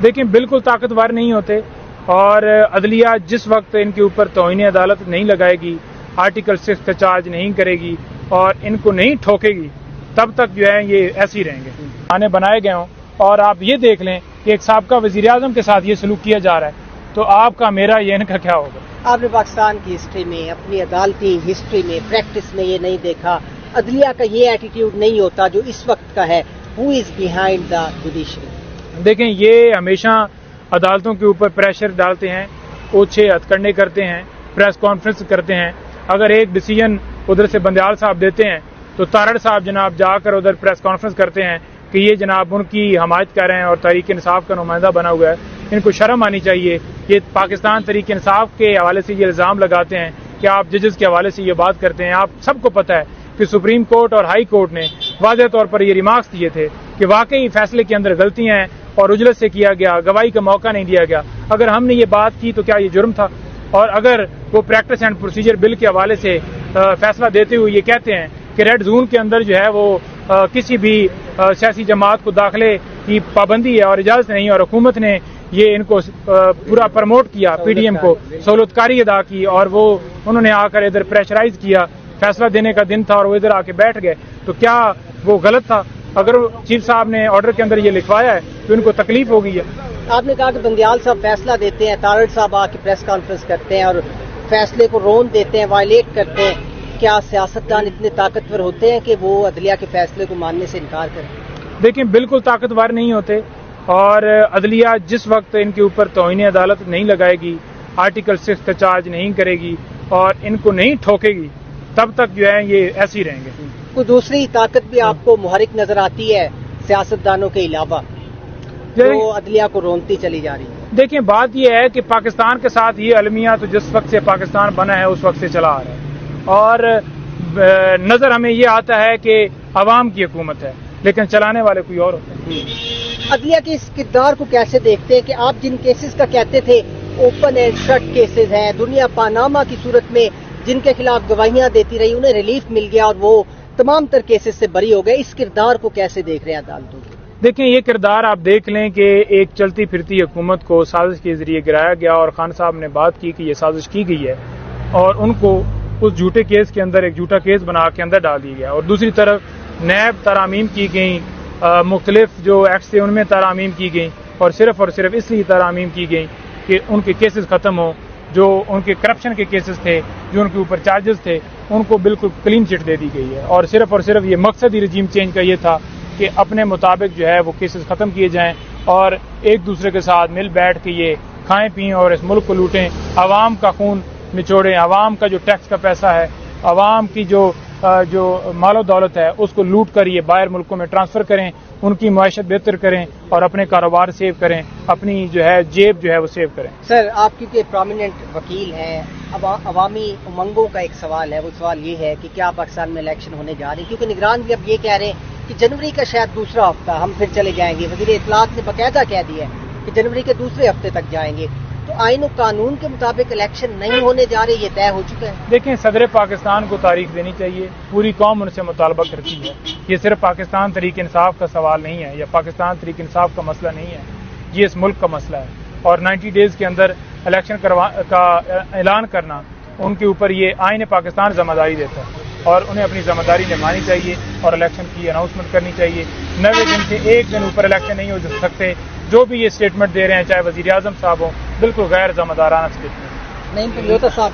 دیکھیں بالکل طاقتور نہیں ہوتے، اور عدلیہ جس وقت ان کے اوپر توہین عدالت نہیں لگائے گی، آرٹیکل 6 کا چارج نہیں کرے گی اور ان کو نہیں ٹھوکے گی، تب تک جو ہے یہ ایسے ہی رہیں گے. آنے بنائے گئے ہوں اور آپ یہ دیکھ لیں کہ ایک سابقہ وزیر اعظم کے ساتھ یہ سلوک کیا جا رہا ہے، تو آپ کا میرا یہ ان کا کیا ہوگا؟ آپ نے پاکستان کی ہسٹری میں، اپنی عدالتی ہسٹری میں، پریکٹس میں یہ نہیں دیکھا، عدلیہ کا یہ ایٹیٹیوڈ نہیں ہوتا جو اس وقت کا ہے. ہو از بیہائنڈ دا جوڈیشری؟ دیکھیں یہ ہمیشہ عدالتوں کے اوپر پریشر ڈالتے ہیں، اوچھے ہتھ کنڈے کرتے ہیں، پریس کانفرنس کرتے ہیں. اگر ایک ڈیسیجن ادھر سے بندیال صاحب دیتے ہیں تو تارڑ صاحب جناب جا کر ادھر پریس کانفرنس کرتے ہیں کہ یہ جناب ان کی حمایت کر رہے ہیں اور تحریک انصاف کا نمائندہ بنا ہوا ہے. ان کو شرم آنی چاہیے. یہ پاکستان تحریک انصاف کے حوالے سے یہ الزام لگاتے ہیں کہ آپ ججز کے حوالے سے یہ بات کرتے ہیں. آپ سب کو پتہ ہے کہ سپریم کورٹ اور ہائی کورٹ نے واضح طور پر یہ ریمارکس دیے تھے کہ واقعی فیصلے کے اندر غلطیاں ہیں اور اجلت سے کیا گیا، گواہی کا موقع نہیں دیا گیا. اگر ہم نے یہ بات کی تو کیا یہ جرم تھا؟ اور اگر وہ پریکٹس اینڈ پروسیجر بل کے حوالے سے فیصلہ دیتے ہوئے یہ کہتے ہیں کہ ریڈ زون کے اندر جو ہے وہ کسی بھی سیاسی جماعت کو داخلے کی پابندی ہے اور اجازت نہیں، اور حکومت نے یہ ان کو پورا پروموٹ کیا، پی ڈی ایم کو سہولت کاری ادا کی، اور وہ انہوں نے آ کر ادھر پریشرائز کیا، فیصلہ دینے کا دن تھا اور وہ ادھر آ کے بیٹھ گئے، تو کیا وہ غلط تھا؟ اگر چیف صاحب نے آرڈر کے اندر یہ لکھوایا ہے تو ان کو تکلیف ہو گئی ہے. آپ نے کہا کہ بندیال صاحب فیصلہ دیتے ہیں، تارڑ صاحب آ کے پریس کانفرنس کرتے ہیں اور فیصلے کو رون دیتے ہیں، وائلیٹ کرتے ہیں. کیا سیاستدان اتنے طاقتور ہوتے ہیں کہ وہ عدلیہ کے فیصلے کو ماننے سے انکار کریں؟ دیکھیں بالکل طاقتور نہیں ہوتے، اور عدلیہ جس وقت ان کے اوپر توہین عدالت نہیں لگائے گی، آرٹیکل 6 کا چارج نہیں کرے گی اور ان کو نہیں ٹھوکے گی، تب تک جو ہے یہ ایسے ہی رہیں گے. کوئی دوسری طاقت بھی آپ کو محرک نظر آتی ہے سیاستدانوں کے علاوہ جو عدلیہ کو رونتی چلی جا رہی ہے؟ دیکھیں بات یہ ہے کہ پاکستان کے ساتھ یہ المیہ تو جس وقت سے پاکستان بنا ہے اس وقت سے چلا آ رہا ہے، اور نظر ہمیں یہ آتا ہے کہ عوام کی حکومت ہے لیکن چلانے والے کوئی اور ہوتے ہیں. عدلیہ کے اس کردار کو کیسے دیکھتے ہیں کہ آپ جن کیسز کا کہتے تھے اوپن اینڈ شٹ کیسز ہیں، دنیا پاناما کی صورت میں جن کے خلاف گواہیاں دیتی رہی انہیں ریلیف مل گیا اور وہ تمام تر کیسز سے بری ہو گئے، اس کردار کو کیسے دیکھ رہے ہیں عدالتوں کے؟ دیکھیں یہ کردار آپ دیکھ لیں کہ ایک چلتی پھرتی حکومت کو سازش کے ذریعے گرایا گیا، اور خان صاحب نے بات کی کہ یہ سازش کی گئی ہے اور ان کو اس جھوٹے کیس کے اندر ایک جھوٹا کیس بنا کے اندر ڈال دیا گیا. اور دوسری طرف نیب ترامیم کی گئیں، مختلف جو ایکٹس تھے ان میں ترامیم کی گئیں، اور صرف اس لیے ترامیم کی گئیں کہ ان کے کیسز ختم ہوں. جو ان کے کرپشن کے کیسز تھے، جو ان کے اوپر چارجز تھے، ان کو بالکل کلین چٹ دے دی گئی ہے. اور صرف یہ مقصد ہی رجیم چینج کا یہ تھا کہ اپنے مطابق جو ہے وہ کیسز ختم کیے جائیں اور ایک دوسرے کے ساتھ مل بیٹھ کے یہ کھائیں پئیں اور اس ملک کو لوٹیں، عوام کا خون نچوڑیں، عوام کا جو ٹیکس کا پیسہ ہے، عوام کی جو مال و دولت ہے اس کو لوٹ کر یہ باہر ملکوں میں ٹرانسفر کریں، ان کی معیشت بہتر کریں اور اپنے کاروبار سیو کریں، اپنی جو ہے جیب جو ہے وہ سیو کریں. سر آپ کیونکہ پرومیننٹ وکیل ہیں، عوامی امنگوں کا ایک سوال ہے، وہ سوال یہ ہے کہ کیا پاکستان میں الیکشن ہونے جا رہی ہے؟ کیونکہ نگران بھی اب یہ کہہ رہے ہیں کہ جنوری کا شاید دوسرا ہفتہ ہم پھر چلے جائیں گے. وزیر اطلاعات نے باقاعدہ کہہ دیا ہے کہ جنوری کے دوسرے ہفتے تک جائیں گے. تو آئین و قانون کے مطابق الیکشن نہیں ہونے جا رہے، یہ طے ہو چکا ہے؟ دیکھیں صدر پاکستان کو تاریخ دینی چاہیے، پوری قوم ان سے مطالبہ کرتی ہے. یہ صرف پاکستان تحریک انصاف کا سوال نہیں ہے یا پاکستان تحریک انصاف کا مسئلہ نہیں ہے، یہ اس ملک کا مسئلہ ہے. اور 90 ڈیز کے اندر الیکشن کا اعلان کرنا ان کے اوپر یہ آئین پاکستان ذمہ داری دیتا ہے اور انہیں اپنی ذمہ داری نبھانی چاہیے اور الیکشن کی اناؤنسمنٹ کرنی چاہیے. 90 دن سے ایک دن اوپر الیکشن نہیں ہو سکتے. جو بھی یہ اسٹیٹمنٹ دے رہے ہیں چاہے وزیر اعظم صاحب ہوں، بالکل غیر ذمہ دارانہ اسٹیٹمنٹ. نہیں، صاحب